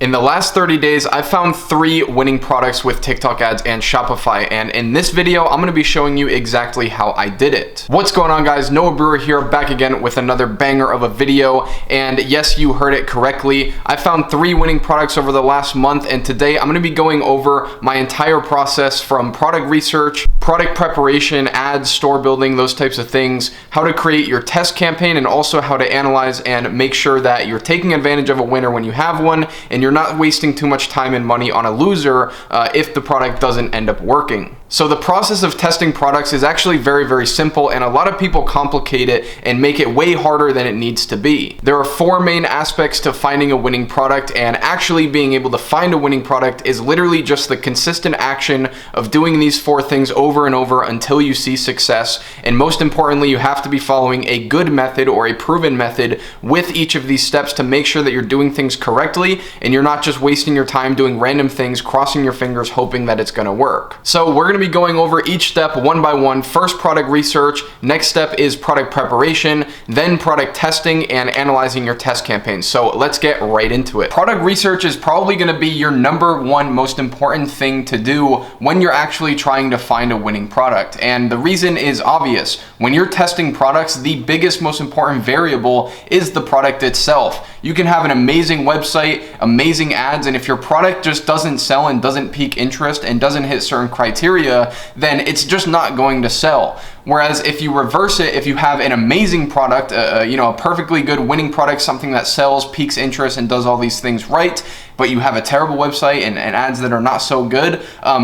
In the last 30 days, I found 3 winning products with TikTok ads and Shopify, and in this video, I'm gonna be showing you exactly how I did it. What's going on, guys? Noah Brewer here, back again with another banger of a video, and yes, you heard it correctly. I found 3 winning products over the last month, and today I'm gonna be going over my entire process from product research, product preparation, ads, store building, those types of things, how to create your test campaign, and also how to analyze and make sure that you're taking advantage of a winner when you have one, and you're not wasting too much time and money on a loser if the product doesn't end up working. So the process of testing products is actually very, very simple, and a lot of people complicate it and make it way harder than it needs to be. There are 4 main aspects to finding a winning product, and actually being able to find a winning product is literally just the consistent action of doing these 4 things over and over until you see success. And most importantly, you have to be following a good method or a proven method with each of these steps to make sure that you're doing things correctly and you're not just wasting your time doing random things, crossing your fingers, hoping that it's gonna work. So we're gonna be going over each step one by one. First, product research. Next step is product preparation, then product testing and analyzing your test campaigns. So let's get right into it. Product research is probably gonna be your #1 most important thing to do when you're actually trying to find a winning product. And the reason is obvious. When you're testing products, the biggest, most important variable is the product itself. You can have an amazing website, amazing ads, and if your product just doesn't sell and doesn't pique interest and doesn't hit certain criteria, then it's just not going to sell. Whereas if you reverse it, if you have an amazing product, a perfectly good winning product, something that sells, piques interest, and does all these things right, but you have a terrible website and ads that are not so good,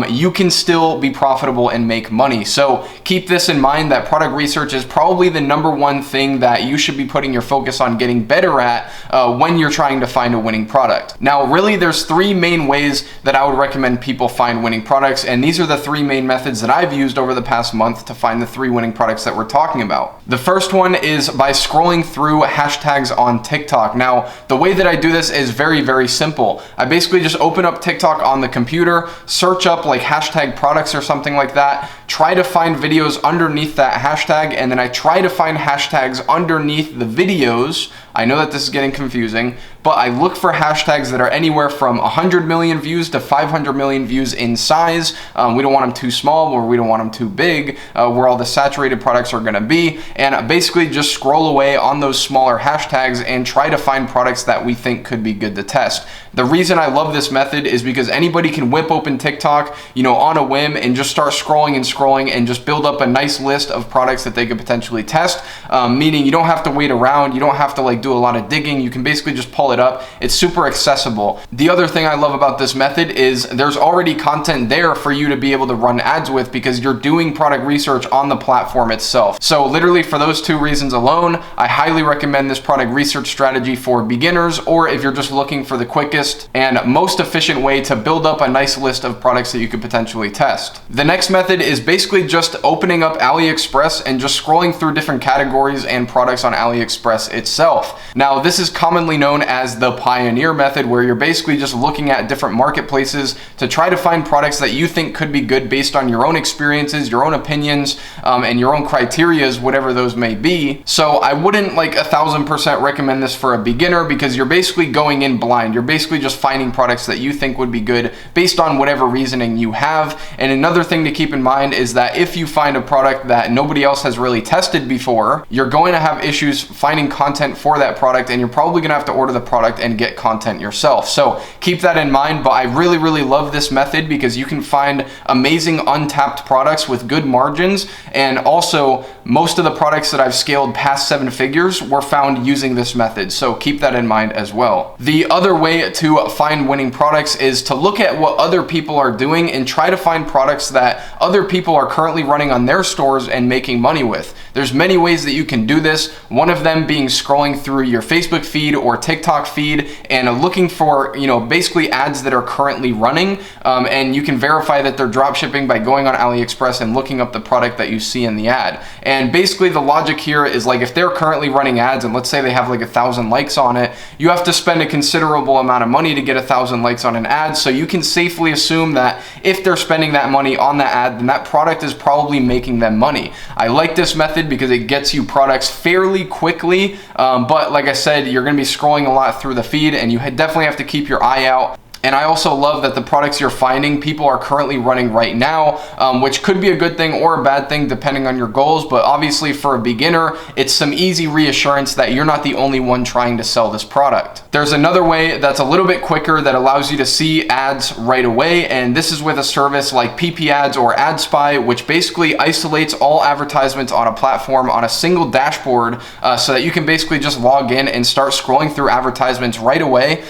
you can still be profitable and make money. So keep this in mind, that product research is probably the #1 thing that you should be putting your focus on getting better at when you're trying to find a winning product. Now, really, there's 3 main ways that I would recommend people find winning products, and these are the 3 main methods that I've used over the past month to find the 3 winning products that we're talking about. The first one is by scrolling through hashtags on TikTok. Now, the way that I do this is very, very simple. I basically just open up TikTok on the computer, search up like hashtag products or something like that, try to find videos underneath that hashtag, and then I try to find hashtags underneath the videos. I know that this is getting confusing, but I look for hashtags that are anywhere from 100 million views to 500 million views in size. We don't want them too small, or we don't want them too big, where all the saturated products are gonna be. And basically just scroll away on those smaller hashtags and try to find products that we think could be good to test. The reason I love this method is because anybody can whip open TikTok, on a whim and just start scrolling and just build up a nice list of products that they could potentially test. Meaning you don't have to wait around, you don't have to do a lot of digging, you can basically just pull it up. It's super accessible. The other thing I love about this method is there's already content there for you to be able to run ads with because you're doing product research on the platform itself. So literally for those 2 reasons alone, I highly recommend this product research strategy for beginners, or if you're just looking for the quickest and most efficient way to build up a nice list of products that you could potentially test. The next method is basically just opening up AliExpress and just scrolling through different categories and products on AliExpress itself. Now, this is commonly known as the pioneer method, where you're basically just looking at different marketplaces to try to find products that you think could be good based on your own experiences, your own opinions, and your own criterias, whatever those may be. So I wouldn't 1000% recommend this for a beginner because you're basically going in blind. You're basically just finding products that you think would be good based on whatever reasoning you have. And another thing to keep in mind is that if you find a product that nobody else has really tested before, you're going to have issues finding content for that product, and you're probably gonna have to order the product and get content yourself. So keep that in mind, but I really, really love this method because you can find amazing untapped products with good margins, and also most of the products that I've scaled past 7 figures were found using this method. So keep that in mind as well. The other way to find winning products is to look at what other people are doing and try to find products that other people are currently running on their stores and making money with. There's many ways that you can do this. One of them being scrolling through your Facebook feed or TikTok feed and looking for, basically ads that are currently running. And you can verify that they're drop shipping by going on AliExpress and looking up the product that you see in the ad. And basically the logic here is if they're currently running ads and let's say they have 1,000 likes on it, you have to spend a considerable amount of money to get 1,000 likes on an ad. So you can safely assume that if they're spending that money on that ad, then that product is probably making them money. I like this method because it gets you products fairly quickly. But like I said, you're going to be scrolling a lot lot through the feed, and you definitely have to keep your eye out. And I also love that the products you're finding, people are currently running right now, which could be a good thing or a bad thing depending on your goals. But obviously for a beginner, it's some easy reassurance that you're not the only one trying to sell this product. There's another way that's a little bit quicker that allows you to see ads right away. And this is with a service like PP Ads or AdSpy, which basically isolates all advertisements on a platform on a single dashboard so that you can basically just log in and start scrolling through advertisements right away.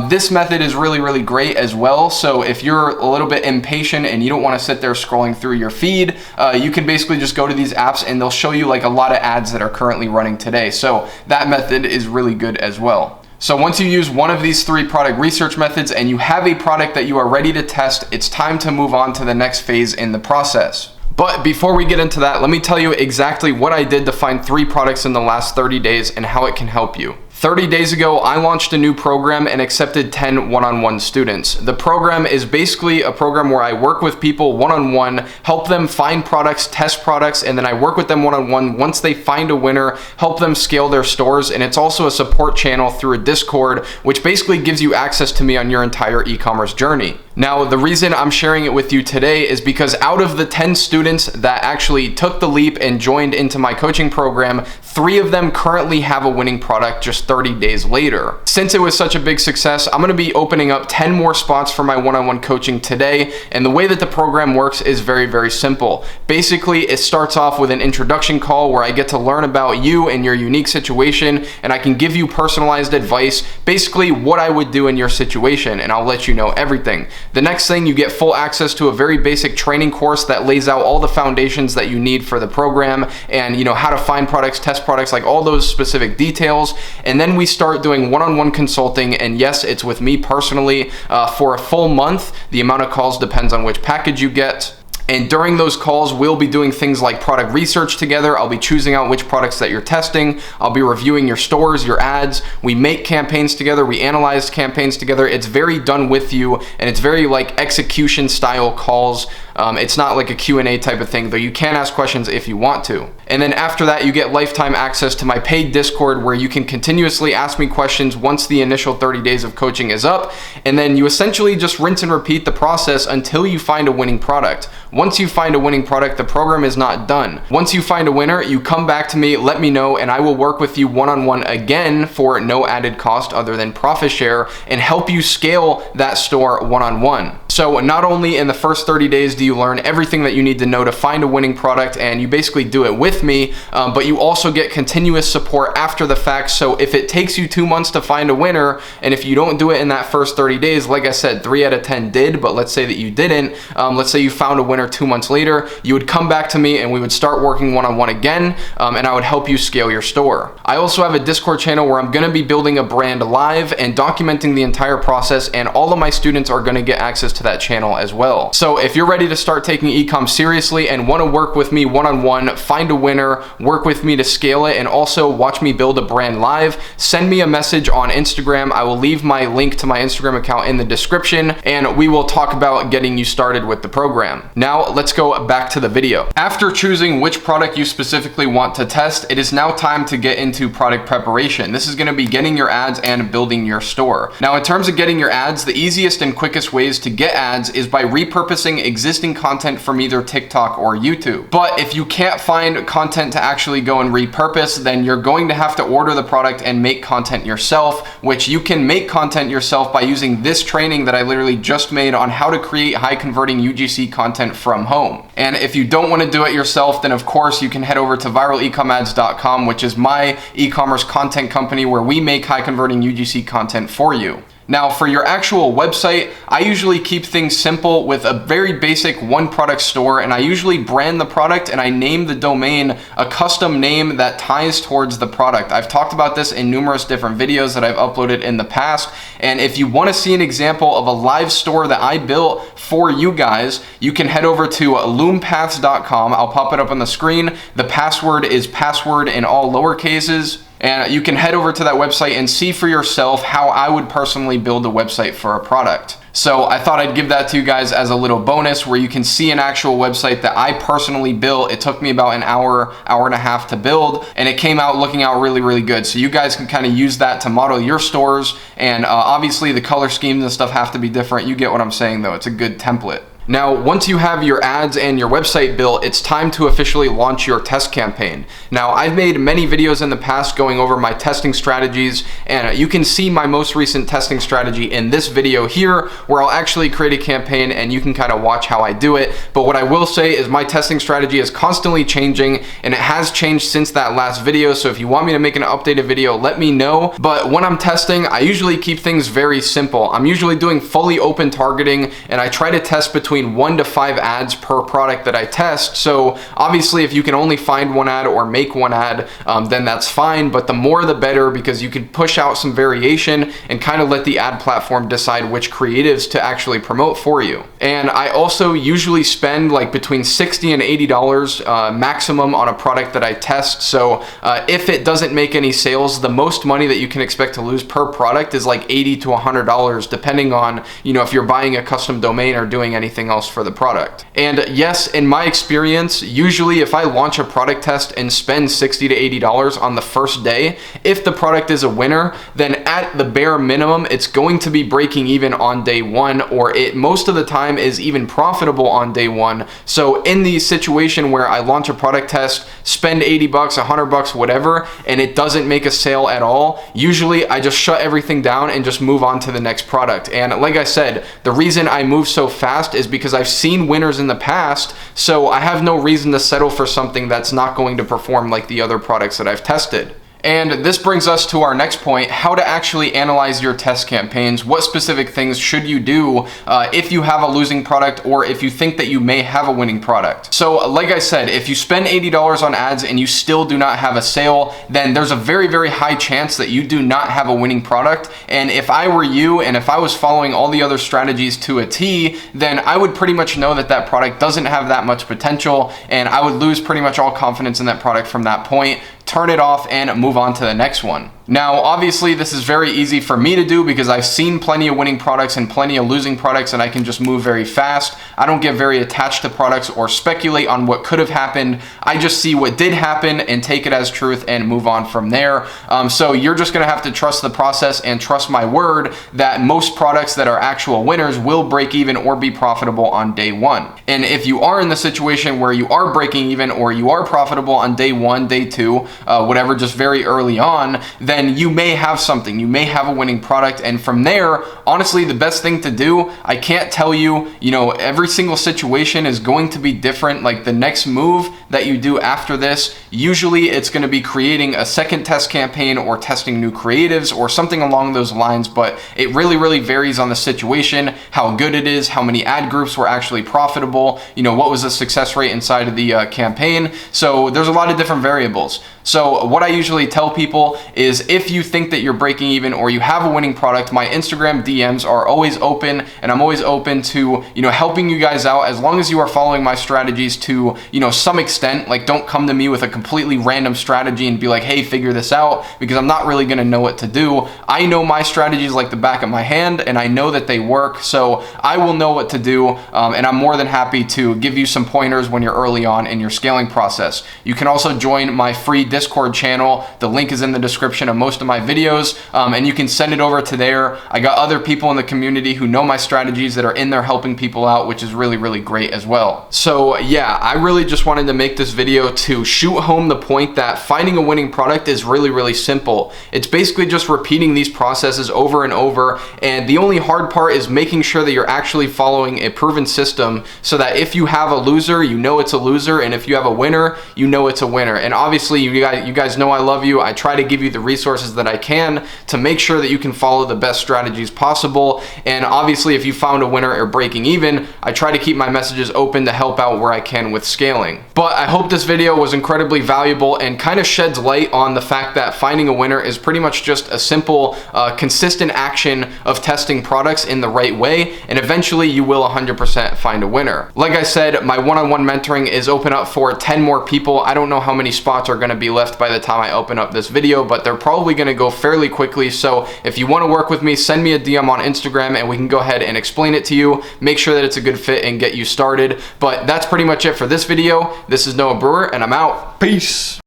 This method is really great as well. So if you're a little bit impatient and you don't want to sit there scrolling through your feed, you can basically just go to these apps and they'll show you like a lot of ads that are currently running today. So that method is really good as well. So once you use one of these 3 product research methods and you have a product that you are ready to test, it's time to move on to the next phase in the process. But before we get into that, let me tell you exactly what I did to find 3 products in the last 30 days and how it can help you. 30 days ago, I launched a new program and accepted 10 one-on-one students. The program is basically a program where I work with people one-on-one, help them find products, test products, and then I work with them one-on-one. Once they find a winner, help them scale their stores. And it's also a support channel through a Discord, which basically gives you access to me on your entire e-commerce journey. Now, the reason I'm sharing it with you today is because out of the 10 students that actually took the leap and joined into my coaching program, 3 of them currently have a winning product just 30 days later. Since it was such a big success, I'm going to be opening up 10 more spots for my one-on-one coaching today. And the way that the program works is very simple. Basically, it starts off with an introduction call where I get to learn about you and your unique situation, and I can give you personalized advice, basically what I would do in your situation, and I'll let you know everything. The next thing, you get full access to a very basic training course that lays out all the foundations that you need for the program and how to find products, test products, like all those specific details. And then we start doing one-on-one consulting, and yes, it's with me personally for a full month. The amount of calls depends on which package you get. And during those calls, we'll be doing things like product research together. I'll be choosing out which products that you're testing. I'll be reviewing your stores, your ads. We make campaigns together. We analyze campaigns together. It's very done with you, and it's very like execution style calls. It's not like a Q&A type of thing, though you can ask questions if you want to. And then after that, you get lifetime access to my paid Discord where you can continuously ask me questions once the initial 30 days of coaching is up. And then you essentially just rinse and repeat the process until you find a winning product. Once you find a winning product, the program is not done. Once you find a winner, you come back to me, let me know, and I will work with you one-on-one again for no added cost other than profit share and help you scale that store one-on-one. So not only in the first 30 days do you learn everything that you need to know to find a winning product, and you basically do it with me, but you also get continuous support after the fact. So if it takes you 2 months to find a winner, and if you don't do it in that first 30 days, like I said, 3 out of 10 did, but let's say that you didn't, let's say you found a winner 2 months later, you would come back to me and we would start working one-on-one again, and I would help you scale your store. I also have a Discord channel where I'm gonna be building a brand live and documenting the entire process, and all of my students are gonna get access to that channel as well. So if you're ready to start taking e-com seriously and want to work with me one-on-one, find a winner, work with me to scale it, and also watch me build a brand live, send me a message on Instagram. I will leave my link to my Instagram account in the description, and we will talk about getting you started with the program. Now let's go back to the video. After choosing which product you specifically want to test, it is now time to get into product preparation. This is going to be getting your ads and building your store. Now in terms of getting your ads, the easiest and quickest ways to get ads is by repurposing existing content from either TikTok or YouTube. But if you can't find content to actually go and repurpose, then you're going to have to order the product and make content yourself, which you can make content yourself by using this training that I literally just made on how to create high converting UGC content from home. And if you don't want to do it yourself, then of course you can head over to viralecomads.com, which is my e-commerce content company where we make high converting UGC content for you. Now for your actual website, I usually keep things simple with a very basic one product store, and I usually brand the product and I name the domain a custom name that ties towards the product. I've talked about this in numerous different videos that I've uploaded in the past, and if you want to see an example of a live store that I built for you guys, you can head over to loompaths.com. I'll pop it up on the screen. The password is password in all lower cases. And you can head over to that website and see for yourself how I would personally build a website for a product. So I thought I'd give that to you guys as a little bonus where you can see an actual website that I personally built. It took me about an hour and a half to build, and it came out looking out really, really good. So you guys can kind of use that to model your stores. And obviously the color schemes and stuff have to be different. You get what I'm saying though. It's a good template. Now, once you have your ads and your website built, it's time to officially launch your test campaign. Now, I've made many videos in the past going over my testing strategies, and you can see my most recent testing strategy in this video here, where I'll actually create a campaign and you can kind of watch how I do it. But what I will say is my testing strategy is constantly changing, and it has changed since that last video. So if you want me to make an updated video, let me know. But when I'm testing, I usually keep things very simple. I'm usually doing fully open targeting, and I try to test between 1 to 5 ads per product that I test. So obviously if you can only find one ad or make one ad, then that's fine, but the more the better, because you can push out some variation and kind of let the ad platform decide which creatives to actually promote for you. And I also usually spend like between $60 and $80 maximum on a product that I test. So if it doesn't make any sales, the most money that you can expect to lose per product is like $80 to $100, depending on, you know, if you're buying a custom domain or doing anything else for the product. And yes, in my experience, usually if I launch a product test and spend $60 to $80 on the first day, if the product is a winner, then at the bare minimum, it's going to be breaking even on day one, or it most of the time is even profitable on day one. So in the situation where I launch a product test, spend 80 bucks, 100 bucks, whatever, and it doesn't make a sale at all, usually I just shut everything down and just move on to the next product. And like I said, the reason I move so fast is because I've seen winners in the past, so I have no reason to settle for something that's not going to perform like the other products that I've tested. And this brings us to our next point, how to actually analyze your test campaigns. What specific things should you do if you have a losing product or if you think that you may have a winning product? So like I said, if you spend $80 on ads and you still do not have a sale, then there's a very, very high chance that you do not have a winning product. And if I were you and if I was following all the other strategies to a T, then I would pretty much know that that product doesn't have that much potential, and I would lose pretty much all confidence in that product from that point, turn it off, and move on to the next one. Now, obviously, this is very easy for me to do because I've seen plenty of winning products and plenty of losing products, and I can just move very fast. I don't get very attached to products or speculate on what could have happened. I just see what did happen and take it as truth and move on from there. So you're just gonna have to trust the process and trust my word that most products that are actual winners will break even or be profitable on day one. And if you are in the situation where you are breaking even or you are profitable on day one, day two, whatever, just very early on, then you may have something, you may have a winning product. And from there, honestly, the best thing to do, I can't tell you, you know, every single situation is going to be different. Like the next move that you do after this, usually it's going to be creating a second test campaign or testing new creatives or something along those lines. But it really, really varies on the situation, how good it is, how many ad groups were actually profitable, you know, what was the success rate inside of the campaign. So there's a lot of different variables. So what I usually tell people is if you think that you're breaking even or you have a winning product, my Instagram DMs are always open, and I'm always open to, you know, helping you guys out as long as you are following my strategies to, you know, some extent. Like, don't come to me with a completely random strategy and be like, hey, figure this out, because I'm not really going to know what to do. I know my strategies like the back of my hand, and I know that they work, so I will know what to do, and I'm more than happy to give you some pointers when you're early on in your scaling process. You can also join my free Discord channel. The link is in the description of most of my videos, and you can send it over to there. I got other people in the community who know my strategies that are in there helping people out, which is really, really great as well. So yeah, I really just wanted to make this video to shoot home the point that finding a winning product is really, really simple. It's basically just repeating these processes over and over, and the only hard part is making sure that you're actually following a proven system so that if you have a loser, you know it's a loser, and if you have a winner, you know it's a winner. And obviously, you guys know I love you. I try to give you the resources that I can to make sure that you can follow the best strategies possible. And obviously, if you found a winner or breaking even, I try to keep my messages open to help out where I can with scaling. But I hope this video was incredibly valuable and kind of sheds light on the fact that finding a winner is pretty much just a simple, consistent action of testing products in the right way, and eventually you will 100% find a winner. Like I said, my one-on-one mentoring is open up for 10 more people. I don't know how many spots are going to be be left by the time I open up this video, but they're probably going to go fairly quickly. So if you want to work with me, send me a DM on Instagram and we can go ahead and explain it to you, make sure that it's a good fit and get you started. But that's pretty much it for this video. This is Noah Brewer and I'm out. Peace.